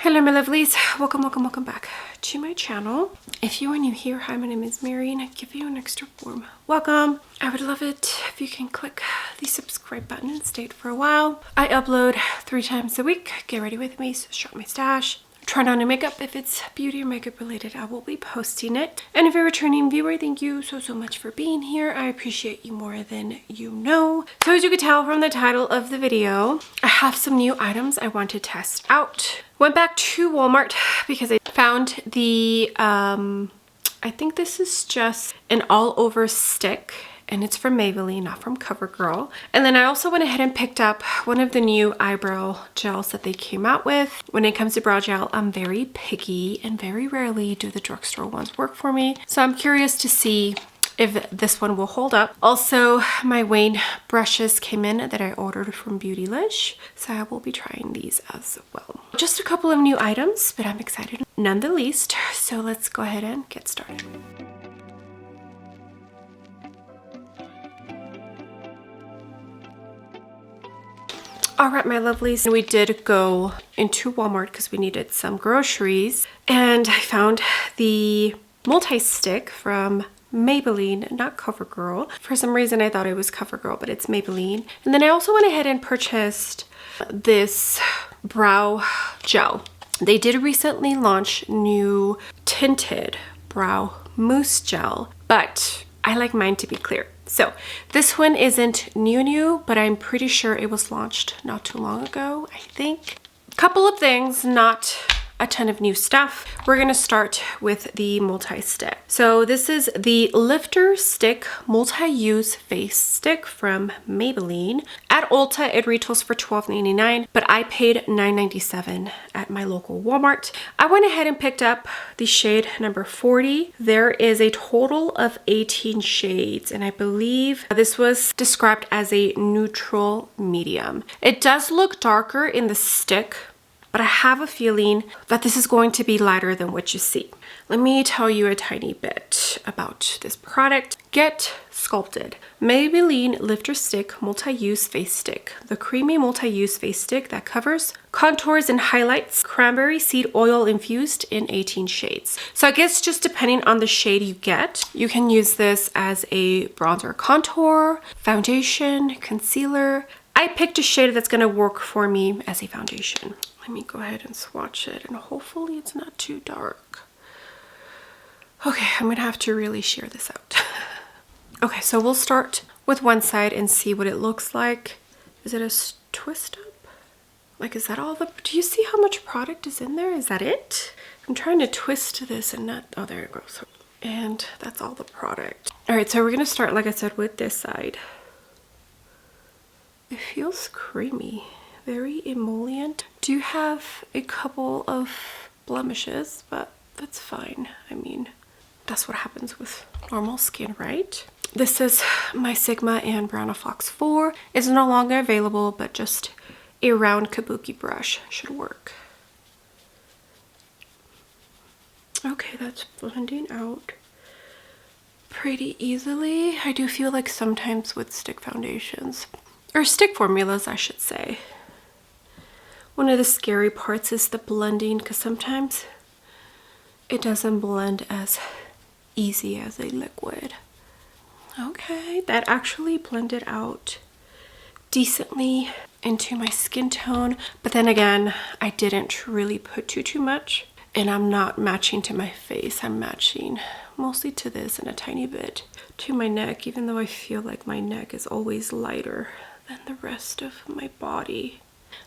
Hello my lovelies, welcome back to my channel. If you are new here, hi, my name is Mary and I give you an extra warm welcome. I would love it if you can click the subscribe button and stay for a while. I upload 3 times a week. Get ready with me, so shop my stash. Try on new makeup. If it's beauty or makeup related, I will be posting it. And if you're a returning viewer, thank you so much for being here. I appreciate you more than you know. So as you can tell from the title of the video, I have some new items I want to test out. Went back to Walmart because I found the I think this is just an all over stick, and it's from Maybelline, not from CoverGirl. And then I also went ahead and picked up one of the new eyebrow gels that they came out with. When it comes to brow gel, I'm very picky and very rarely do the drugstore ones work for me. So I'm curious to see if this one will hold up. Also, my Wayne brushes came in that I ordered from Beautylish, so I will be trying these as well. Just a couple of new items, but I'm excited none the least. So let's go ahead and get started. All right, my lovelies, we did go into Walmart because we needed some groceries, and I found the multi-stick from Maybelline, not CoverGirl. For some reason I thought it was CoverGirl, but it's Maybelline. And then I also went ahead and purchased this brow gel. They did recently launch new tinted brow mousse gel, but I like mine to be clear. So this one isn't new, but I'm pretty sure it was launched not too long ago, I think. Couple of things, not a ton of new stuff. We're gonna start with the multi-stick. So this is the Lifter Stick Multi-Use Face Stick from Maybelline. At Ulta, it retails for $12.99, but I paid $9.97 at my local Walmart. I went ahead and picked up the shade number 40. There is a total of 18 shades, and I believe this was described as a neutral medium. It does look darker in the stick, but I have a feeling that this is going to be lighter than what you see. Let me tell you a tiny bit about this product. Get Sculpted Maybelline Lifter Stick Multi-Use Face Stick. The creamy multi-use face stick that covers, contours, and highlights cranberry seed oil infused in 18 shades. So I guess just depending on the shade you get, you can use this as a bronzer contour, foundation, concealer. I picked a shade that's gonna work for me as a foundation. Let me go ahead and swatch it, and hopefully it's not too dark. Okay, I'm gonna have to really shear this out. Okay, so we'll start with one side and see what it looks like. Is it a twist up? Like, is that all the, do you see how much product is in there? Is that it? I'm trying to twist this and not, oh, there it goes. And that's all the product. All right, so we're gonna start, like I said, with this side. It feels creamy, very emollient. Do have a couple of blemishes, but that's fine. I mean, that's what happens with normal skin, right? This is my Sigma and Brown Fox 4. It's no longer available, but just a round kabuki brush should work. Okay, that's blending out pretty easily. I do feel like sometimes with stick foundations, or stick formulas, I should say, one of the scary parts is the blending, because sometimes it doesn't blend as easy as a liquid. Okay, that actually blended out decently into my skin tone, but then again, I didn't really put too much, and I'm not matching to my face. I'm matching mostly to this and a tiny bit to my neck, even though I feel like my neck is always lighter than the rest of my body.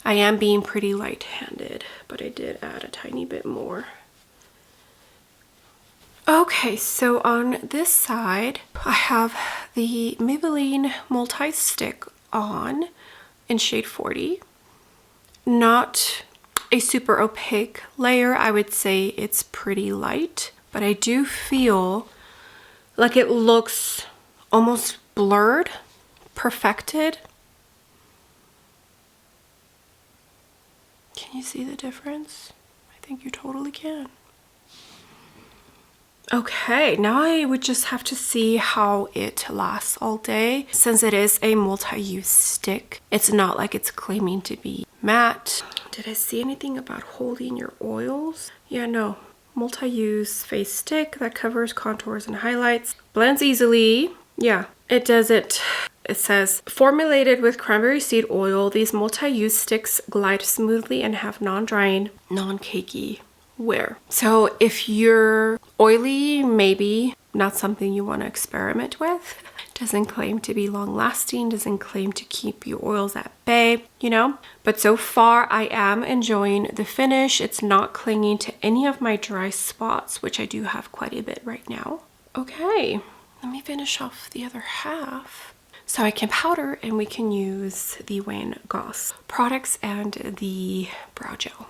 I am being pretty light-handed, but I did add a tiny bit more. Okay, so on this side, I have the Maybelline Multi-Stick on in shade 40. Not a super opaque layer. I would say it's pretty light, but I do feel like it looks almost blurred, perfected. Can you see the difference? I think you totally can. Okay, now I would just have to see how it lasts all day. Since it is a multi-use stick, it's not like it's claiming to be matte. Did I see anything about holding your oils? Yeah, no. Multi-use face stick that covers contours and highlights. Blends easily. Yeah, it doesn't. It says, formulated with cranberry seed oil, these multi-use sticks glide smoothly and have non-drying, non-cakey wear. So if you're oily, maybe not something you want to experiment with. Doesn't claim to be long lasting, doesn't claim to keep your oils at bay, you know? But so far I am enjoying the finish. It's not clinging to any of my dry spots, which I do have quite a bit right now. Okay, let me finish off the other half. So I can powder and we can use the Wayne Goss products and the brow gel.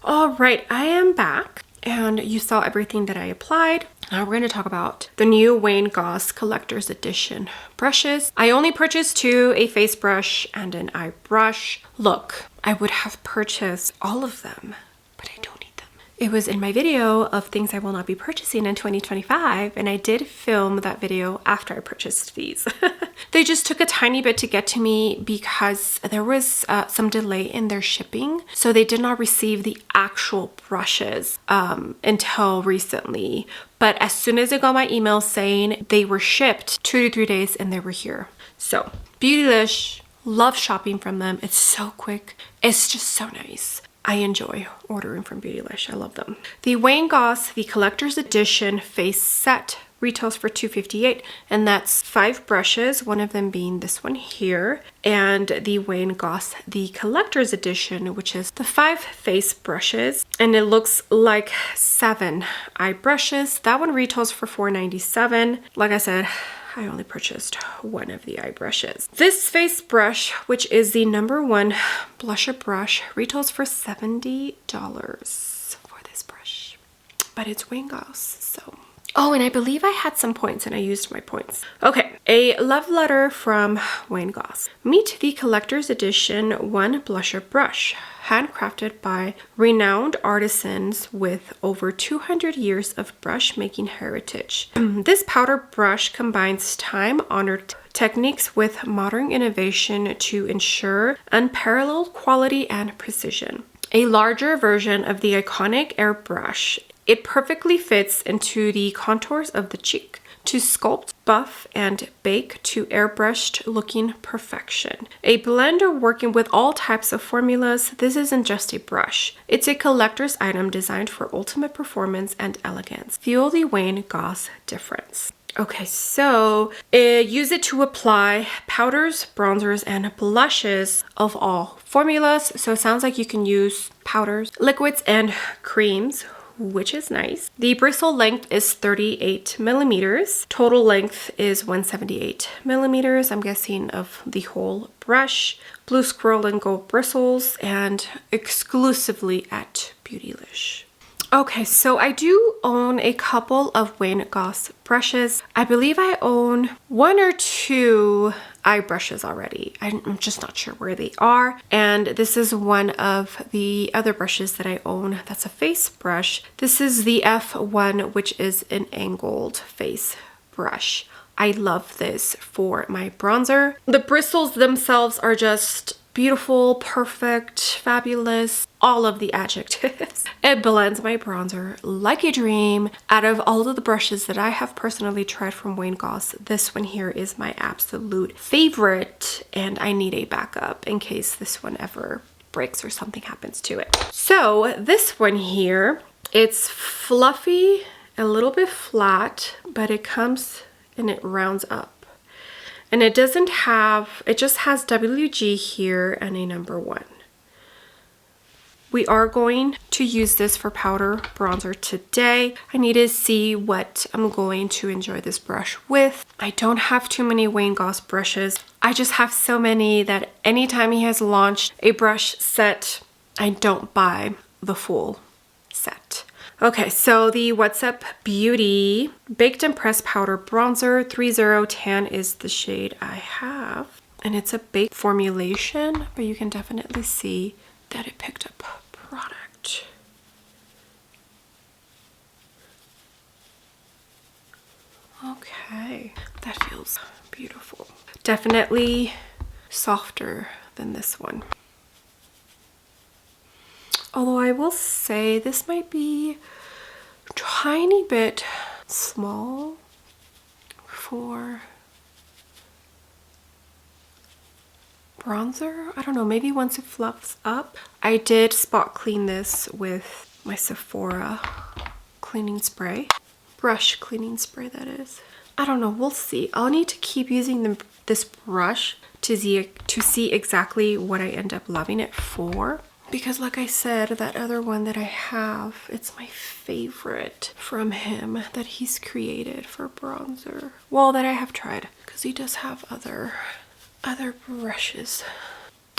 All right, I am back and you saw everything that I applied. Now we're going to talk about the new Wayne Goss Collectors Edition brushes. I only purchased two, a face brush and an eye brush. Look, I would have purchased all of them, but I don't need them. It was in my video of things I will not be purchasing in 2025, and I did film that video after I purchased these. They just took a tiny bit to get to me because there was some delay in their shipping. So they did not receive the actual brushes until recently. But as soon as I got my email saying they were shipped 2 to 3 days and they were here. So Beautylish, love shopping from them. It's so quick. It's just so nice. I enjoy ordering from Beautylish. I love them. The Wayne Goss, the Collector's Edition face set retails for $258, and that's 5 brushes, one of them being this one here, and the Wayne Goss, the Collector's Edition, which is the 5 face brushes, and it looks like 7 eye brushes. That one retails for $497. Like I said, I only purchased one of the eye brushes. This face brush, which is the #1 blusher brush, retails for $70 for this brush, but it's Wayne Goss, so. Oh, and I believe I had some points and I used my points. Okay, a love letter from Wayne Goss. Meet the Collector's Edition 1 blusher brush, handcrafted by renowned artisans with over 200 years of brush making heritage. This powder brush combines time-honored techniques with modern innovation to ensure unparalleled quality and precision. A larger version of the iconic airbrush, it perfectly fits into the contours of the cheek to sculpt, buff, and bake to airbrushed looking perfection. A blender working with all types of formulas, this isn't just a brush. It's a collector's item designed for ultimate performance and elegance. Feel the Wayne Goss difference. Okay, so use it to apply powders, bronzers, and blushes of all formulas. So it sounds like you can use powders, liquids, and creams, which is nice. The bristle length is 38 millimeters. Total length is 178 millimeters. I'm guessing of the whole brush. Blue squirrel and gold bristles, and exclusively at Beautylish. Okay, so I do own a couple of Wayne Goss brushes. I believe I own 1 or 2 eye brushes already. I'm just not sure where they are. And this is one of the other brushes that I own. That's a face brush. This is the F1, which is an angled face brush. I love this for my bronzer. The bristles themselves are just beautiful, perfect, fabulous, all of the adjectives. It blends my bronzer like a dream. Out of all of the brushes that I have personally tried from Wayne Goss, this one here is my absolute favorite, and I need a backup in case this one ever breaks or something happens to it. So this one here, it's fluffy a little bit flat, but it comes and it rounds up. And it doesn't have, it just has WG here and a number 1. We are going to use this for powder bronzer today. I need to see what I'm going to enjoy this brush with. I don't have too many Wayne Goss brushes. I just have so many that anytime he has launched a brush set, I don't buy the full set. Okay, so the What's Up Beauty Baked and Pressed Powder Bronzer 30 Tan is the shade I have. And it's a baked formulation, but you can definitely see that it picked up product. Okay, that feels beautiful. Definitely softer than this one. Although I will say this might be a tiny bit small for bronzer. I don't know, maybe once it fluffs up. I did spot clean this with my Sephora cleaning spray. Brush cleaning spray, that is. I don't know, we'll see. I'll need to keep using this brush to see exactly what I end up loving it for. Because like I said, that other one that I have, it's my favorite from him that he's created for bronzer. Well, that I have tried, because he does have other brushes.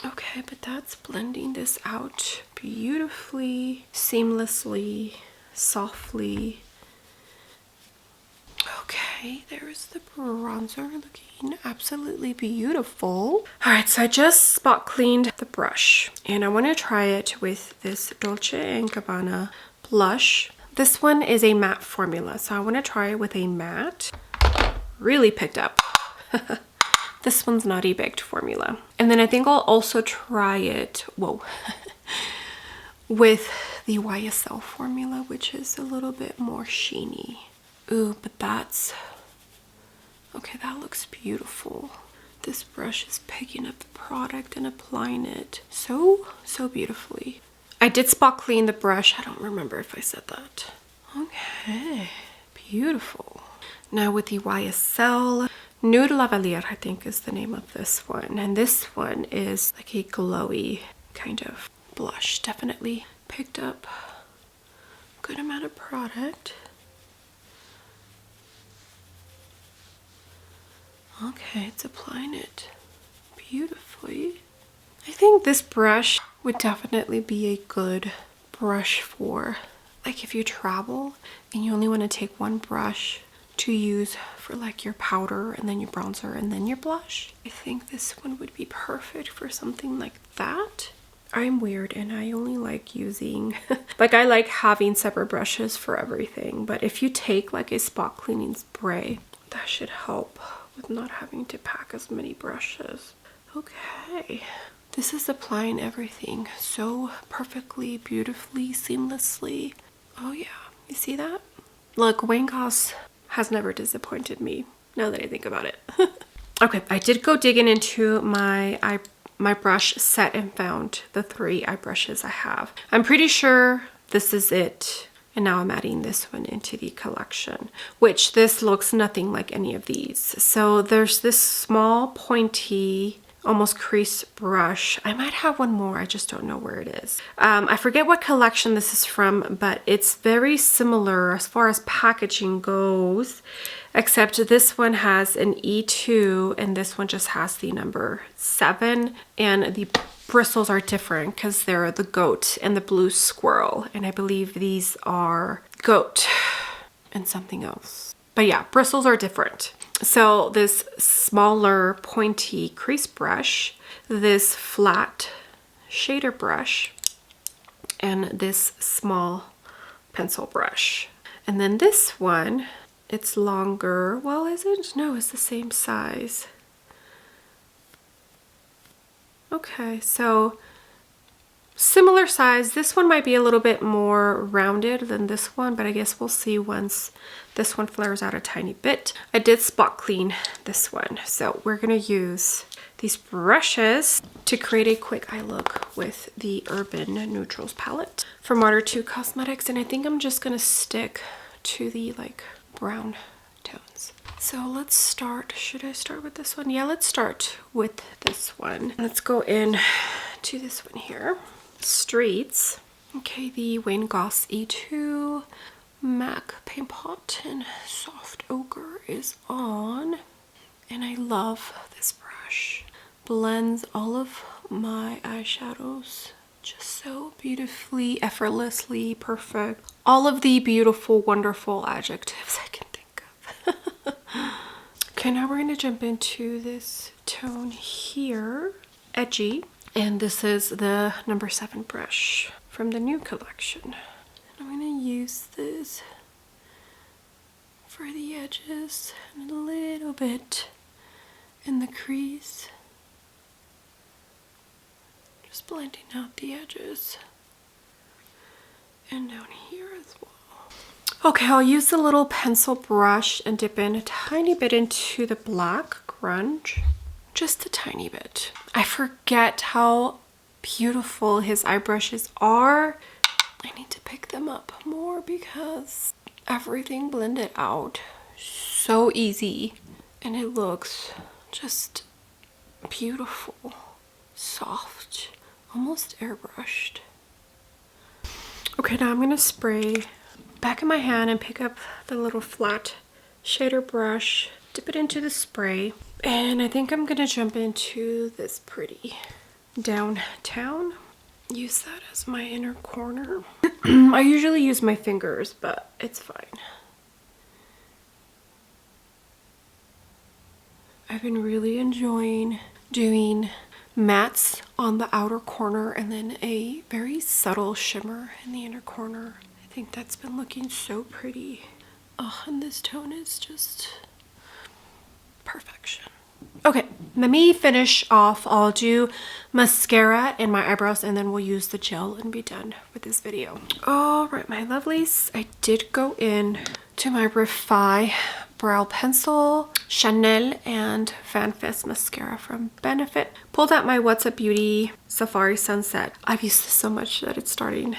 Okay, but that's blending this out beautifully, seamlessly, softly. Okay, there's the bronzer looking absolutely beautiful. All right, so I just spot cleaned the brush and I want to try it with this Dolce & Gabbana blush. This one is a matte formula, so I want to try it with a matte. Really picked up. This one's not a baked formula. And then I think I'll also try it, whoa, with the YSL formula, which is a little bit more sheeny. Ooh, but that's, okay, that looks beautiful. This brush is picking up the product and applying it so beautifully. I did spot clean the brush. I don't remember if I said that. Okay, beautiful. Now with the YSL Nude Lavalier, I think is the name of this one. And this one is like a glowy kind of blush. Definitely picked up a good amount of product. Okay, it's applying it beautifully. I think this brush would definitely be a good brush for, like, if you travel and you only want to take one brush to use for like your powder and then your bronzer and then your blush. I think this one would be perfect for something like that. I'm weird and I only like using, like I like having separate brushes for everything, but if you take like a spot cleaning spray, that should help with not having to pack as many brushes. Okay, this is applying everything so perfectly, beautifully, seamlessly. Oh yeah, you see that? Look, Wayne Goss has never disappointed me, now that I think about it. Okay, I did go digging into my brush set and found the 3 eye brushes I have. I'm pretty sure this is it. And now I'm adding this one into the collection, which this looks nothing like any of these. So there's this small pointy, almost crease brush. I might have one more, I just don't know where it is. I forget what collection this is from, but it's very similar as far as packaging goes, except this one has an E2 and this one just has the number 7, and the bristles are different because they're the goat and the blue squirrel, and I believe these are goat and something else. But yeah, bristles are different. So this smaller pointy crease brush, this flat shader brush, and this small pencil brush. And then this one, it's longer. Well, is it? No, it's the same size. Okay, so similar size. This one might be a little bit more rounded than this one, but I guess we'll see once this one flares out a tiny bit. I did spot clean this one, so we're gonna use these brushes to create a quick eye look with the Urban Neutrals palette from Water 2 Cosmetics, and I think I'm just gonna stick to the like brown tones. So let's start. Should I start with this one? Yeah, let's start with this one. Let's go in to this one here. Streets. Okay, the Wayne Goss E2 MAC Paint Pot in Soft Ochre is on. And I love this brush. Blends all of my eyeshadows just so beautifully, effortlessly, perfect. All of the beautiful, wonderful adjectives I can think of. Okay, now we're going to jump into this tone here, Edgy. And this is the number 7 brush from the new collection. I'm going to use this for the edges and a little bit in the crease. Just blending out the edges. And down here as well. Okay, I'll use the little pencil brush and dip in a tiny bit into the black grunge. Just a tiny bit. I forget how beautiful his eye brushes are. I need to pick them up more because everything blended out so easy. And it looks just beautiful, soft, almost airbrushed. Okay, now I'm gonna spray back in my hand and pick up the little flat shader brush, dip it into the spray, and I think I'm gonna jump into this pretty Downtown. Use that as my inner corner. I usually use my fingers, but it's fine. I've been really enjoying doing mattes on the outer corner and then a very subtle shimmer in the inner corner. I think that's been looking so pretty. Oh, and this tone is just perfection. Okay, let me finish off. I'll do mascara and my eyebrows and then we'll use the gel and be done with this video. All right, my lovelies, I did go in to my Refi brow pencil, Chanel and Fan Fest mascara from Benefit. Pulled out my What's Up Beauty Safari Sunset. I've used this so much that it's starting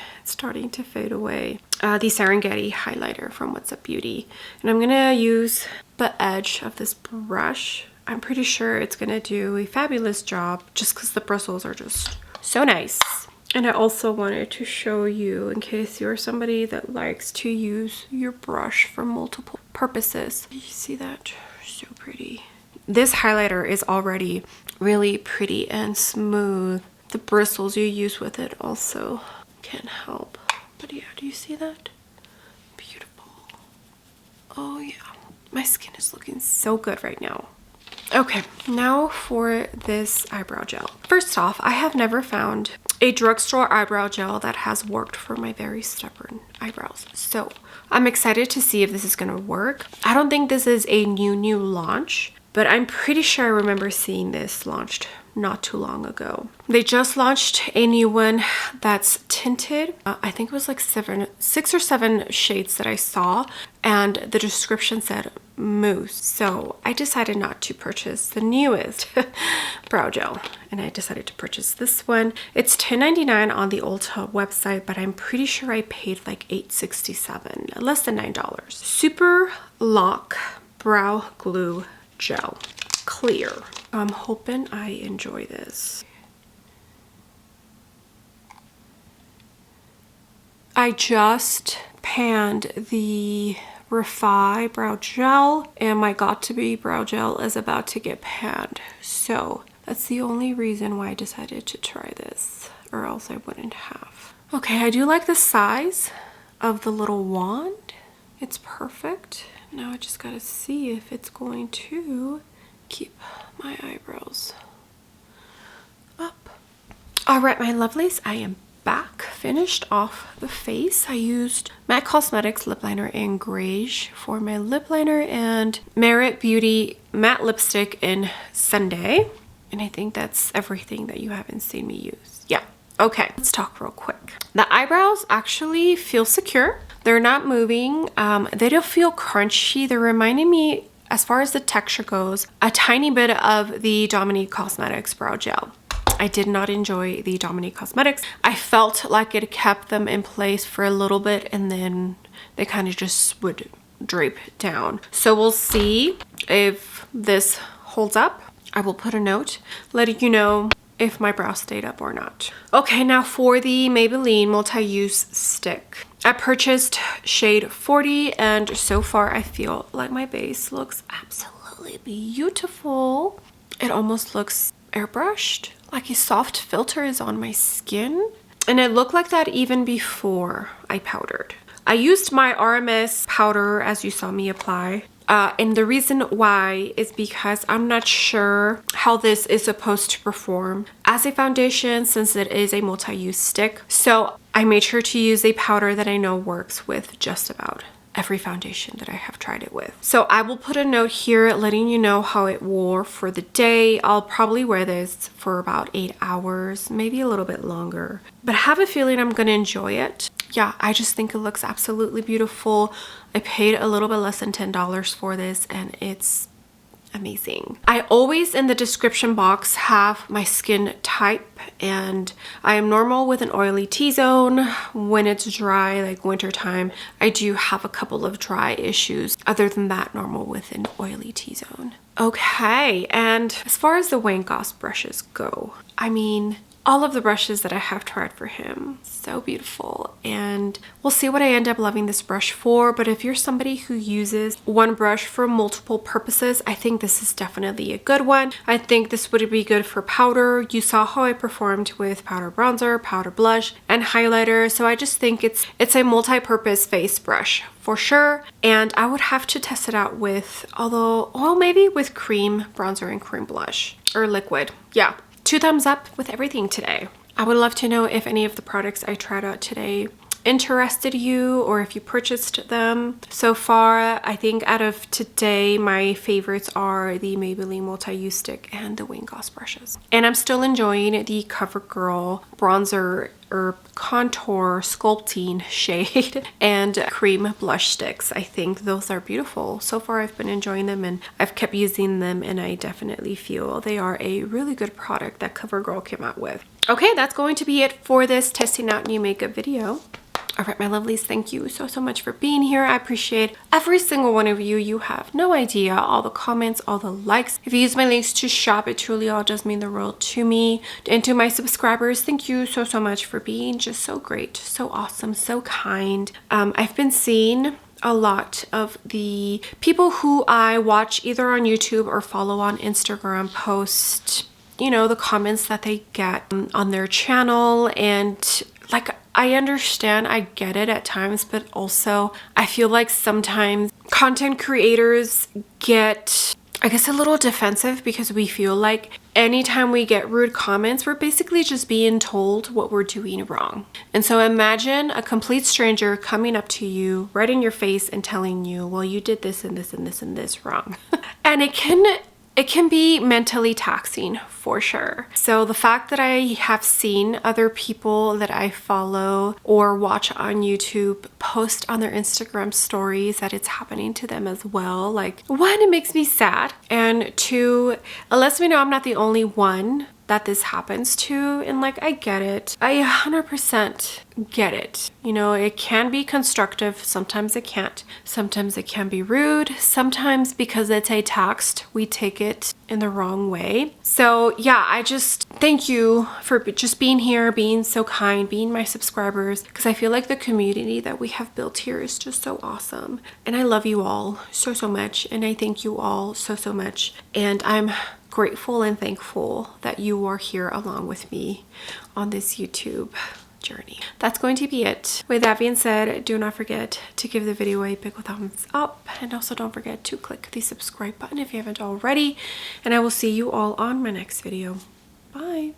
to fade away. The Serengeti highlighter from What's Up Beauty. And I'm gonna use the edge of this brush. I'm pretty sure it's gonna do a fabulous job just because the bristles are just so nice. And I also wanted to show you, in case you're somebody that likes to use your brush for multiple purposes. You see that? So pretty. This highlighter is already really pretty and smooth. The bristles you use with it also can help. But yeah, do you see that? Beautiful. Oh yeah. My skin is looking so good right now. Okay, now for this eyebrow gel. First off, I have never found a drugstore eyebrow gel that has worked for my very stubborn eyebrows. So I'm excited to see if this is gonna work. I don't think this is a new launch, but I'm pretty sure I remember seeing this launched not too long ago. They just launched a new one that's tinted. I think it was like 6 or 7 shades that I saw, and the description said mousse. So I decided not to purchase the newest brow gel, and I decided to purchase this one. It's $10.99 on the Ulta website, but I'm pretty sure I paid like $8.67, less than $9. Super Lock Brow Glue Gel. Clear. I'm hoping I enjoy this. I just panned the Refi brow gel and my Got To Be brow gel is about to get panned. So that's the only reason why I decided to try this, or else I wouldn't have. Okay, I do like the size of the little wand. It's perfect. Now I just gotta see if it's going to keep my eyebrows up. All right, my lovelies, I am back, finished off the face. I used MAC Cosmetics lip liner in Greige for my lip liner and Merit Beauty matte lipstick in Sunday. And I think that's everything that you haven't seen me use. Yeah, okay, let's talk real quick. The eyebrows actually feel secure. They're not moving. They don't feel crunchy. They're reminding me, as far as the texture goes, a tiny bit of the Dominique Cosmetics brow gel. I did not enjoy the Dominique Cosmetics. I felt like it kept them in place for a little bit and then they kind of just would drape down. So we'll see if this holds up. I will put a note letting you know if my brow stayed up or not. Okay, now for the Maybelline Multi Use stick. I purchased shade 40 and so far I feel like my base looks absolutely beautiful. It almost looks airbrushed, like a soft filter is on my skin. And it looked like that even before I powdered. I used my RMS powder as you saw me apply. And the reason why is because I'm not sure how this is supposed to perform as a foundation since it is a multi-use stick. So I made sure to use a powder that I know works with just about every foundation that I have tried it with. So I will put a note here letting you know how it wore for the day. I'll probably wear this for about 8 hours, maybe a little bit longer, but I have a feeling I'm gonna enjoy it. Yeah, I just think it looks absolutely beautiful. I paid a little bit less than $10 for this and it's amazing. I always in the description box have my skin type and I am normal with an oily T-zone. When it's dry, like winter time, I do have a couple of dry issues. Other than that, normal with an oily T-zone. Okay, and as far as the Wayne Goss brushes go, I mean, all of the brushes that I have tried for him, so beautiful. And we'll see what I end up loving this brush for. But if you're somebody who uses one brush for multiple purposes, I think this is definitely a good one. I think this would be good for powder. You saw how I performed with powder bronzer, powder blush, and highlighter. So I just think it's a multi-purpose face brush for sure. And I would have to test it out with, although, well, maybe with cream bronzer and cream blush or liquid. Yeah. 2 thumbs up with everything today. I would love to know if any of the products I tried out today interested you or if you purchased them. So far, I think out of today, my favorites are the Maybelline Multi Use stick and the Wayne Goss brushes. And I'm still enjoying the CoverGirl bronzer or contour sculpting shade and cream blush sticks. I think those are beautiful. So far I've been enjoying them and I've kept using them and I definitely feel they are a really good product that CoverGirl came out with. Okay, that's going to be it for this testing out new makeup video. All right, my lovelies, thank you so much for being here. I appreciate every single one of you. You have no idea, all the comments, all the likes. If you use my links to shop, it truly all does mean the world to me. And to my subscribers, thank you so much for being just so great, so awesome, so kind. I've been seeing a lot of the people who I watch either on YouTube or follow on Instagram post, you know, the comments that they get on their channel. And like, I understand, I get it at times, but also I feel like sometimes content creators get, I guess, a little defensive because we feel like anytime we get rude comments, we're basically just being told what we're doing wrong. And so imagine a complete stranger coming up to you right in your face and telling you, well, you did this and this and this and this wrong. And it can be mentally taxing for sure. So the fact that I have seen other people that I follow or watch on YouTube post on their Instagram stories that it's happening to them as well, like, one, it makes me sad, and two, it lets me know I'm not the only one that this happens to. And like, I get it. I 100% get it. You know, it can be constructive. Sometimes it can't. Sometimes it can be rude. Sometimes because it's a text, we take it in the wrong way. So yeah, I just thank you for just being here, being so kind, being my subscribers, because I feel like the community that we have built here is just so awesome. And I love you all so much. And I thank you all so much. And I'm grateful and thankful that you are here along with me on this YouTube journey. That's going to be it. With that being said, do not forget to give the video a big thumbs up, and also don't forget to click the subscribe button if you haven't already, and I will see you all on my next video. Bye.